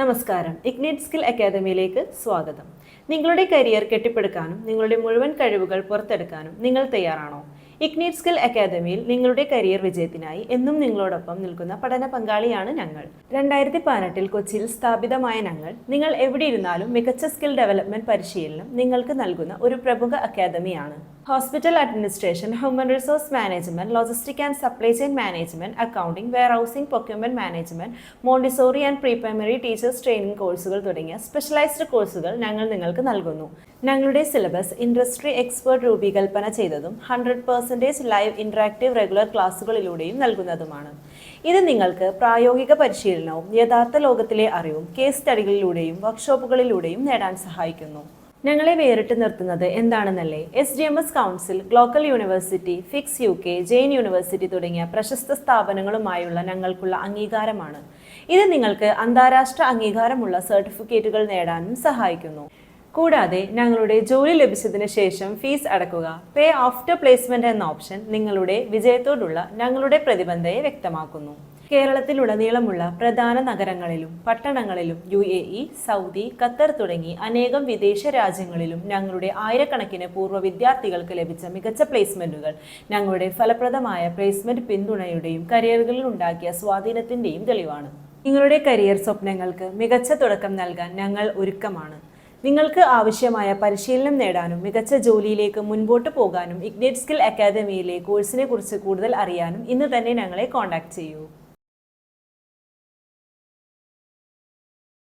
നമസ്കാരം. Ignite skill അക്കാദമിയിലേക്ക് സ്വാഗതം. നിങ്ങളുടെ കരിയർ കെട്ടിപ്പടുക്കാനും നിങ്ങളുടെ മുഴുവൻ കഴിവുകൾ പുറത്തെടുക്കാനും നിങ്ങൾ തയ്യാറാണോ? ഇഗ്നൈറ്റ് സ്കിൽ അക്കാദമിയിൽ നിങ്ങളുടെ കരിയർ വിജയത്തിനായി എന്നും നിങ്ങളോടൊപ്പം നിൽക്കുന്ന പഠന പങ്കാളിയാണ് ഞങ്ങൾ. 2018 കൊച്ചിയിൽ സ്ഥാപിതമായ നിങ്ങൾ എവിടെ ഇരുന്നാലും മികച്ച സ്കിൽ ഡെവലപ്മെന്റ് പരിശീലനം നിങ്ങൾക്ക് നൽകുന്ന ഒരു പ്രമുഖ അക്കാദമിയാണ്. Hospital administration, human resource management, logistic and supply chain management, accounting, warehousing, procurement management, Montessori and pre primary teachers training കോഴ്സുകൾ തുടങ്ങിയ സ്പെഷ്യലൈസ്ഡ് കോഴ്സുകൾ ഞങ്ങൾ നിങ്ങൾക്ക് നൽകുന്നു. ഞങ്ങളുടെ സിലബസ് ഇൻഡസ്ട്രി എക്സ്പേർട്ട് രൂപീകൽപ്പന ചെയ്തതും 100% ലൈവ് ഇന്ററാക്റ്റീവ് റെഗുലർ ക്ലാസുകളിലൂടെയും നൽകുന്നതുമാണ്. ഇത് നിങ്ങൾക്ക് പ്രായോഗിക പരിശീലനവും യഥാർത്ഥ ലോകത്തിലെ അറിവും കേസ് സ്റ്റഡികളിലൂടെയും വർക്ക്ഷോപ്പുകളിലൂടെയും നേടാൻ സഹായിക്കുന്നു. ഞങ്ങളെ വേറിട്ട് നിർത്തുന്നത് എന്താണെന്നല്ലേ? SGMS കൗൺസിൽ, ഗ്ലോക്കൽ യൂണിവേഴ്സിറ്റി, ഫിക്സ് UK, ജെയിൻ യൂണിവേഴ്സിറ്റി തുടങ്ങിയ പ്രശസ്ത സ്ഥാപനങ്ങളുമായുള്ള ഞങ്ങൾക്കുള്ള അംഗീകാരമാണ്. ഇത് നിങ്ങൾക്ക് അന്താരാഷ്ട്ര അംഗീകാരമുള്ള സർട്ടിഫിക്കറ്റുകൾ നേടാനും സഹായിക്കുന്നു. കൂടാതെ ഞങ്ങളുടെ ജോലി ലഭിച്ചതിന് ശേഷം ഫീസ് അടക്കുക, പേ ആഫ്റ്റർ പ്ലേസ്മെന്റ് എന്ന ഓപ്ഷൻ നിങ്ങളുടെ വിജയത്തോടുള്ള ഞങ്ങളുടെ പ്രതിബദ്ധതയെ വ്യക്തമാക്കുന്നു. കേരളത്തിലുടനീളമുള്ള പ്രധാന നഗരങ്ങളിലും പട്ടണങ്ങളിലും UAE, സൗദി, ഖത്തർ തുടങ്ങി അനേകം വിദേശ രാജ്യങ്ങളിലും ഞങ്ങളുടെ ആയിരക്കണക്കിന് പൂർവ്വ വിദ്യാർത്ഥികൾക്ക് ലഭിച്ച മികച്ച പ്ലേസ്മെന്റുകൾ ഞങ്ങളുടെ ഫലപ്രദമായ പ്ലേസ്മെന്റ് പിന്തുണയുടെയും കരിയറുകളിൽ ഉണ്ടാക്കിയ സ്വാധീനത്തിന്റെയും തെളിവാണ്. നിങ്ങളുടെ കരിയർ സ്വപ്നങ്ങൾക്ക് മികച്ച തുടക്കം നൽകാൻ ഞങ്ങൾ ഒരുക്കമാണ്. നിങ്ങൾക്ക് ആവശ്യമായ പരിശീലനം നേടാനും മികച്ച ജോലിയിലേക്ക് മുൻപോട്ട് പോകാനും ഇഗ്നൈറ്റ് സ്കിൽ അക്കാദമിയിലെ കോഴ്സിനെ കുറിച്ച് കൂടുതൽ അറിയാനും ഇന്ന് തന്നെ ഞങ്ങളെ കോൺടാക്ട് ചെയ്യൂ.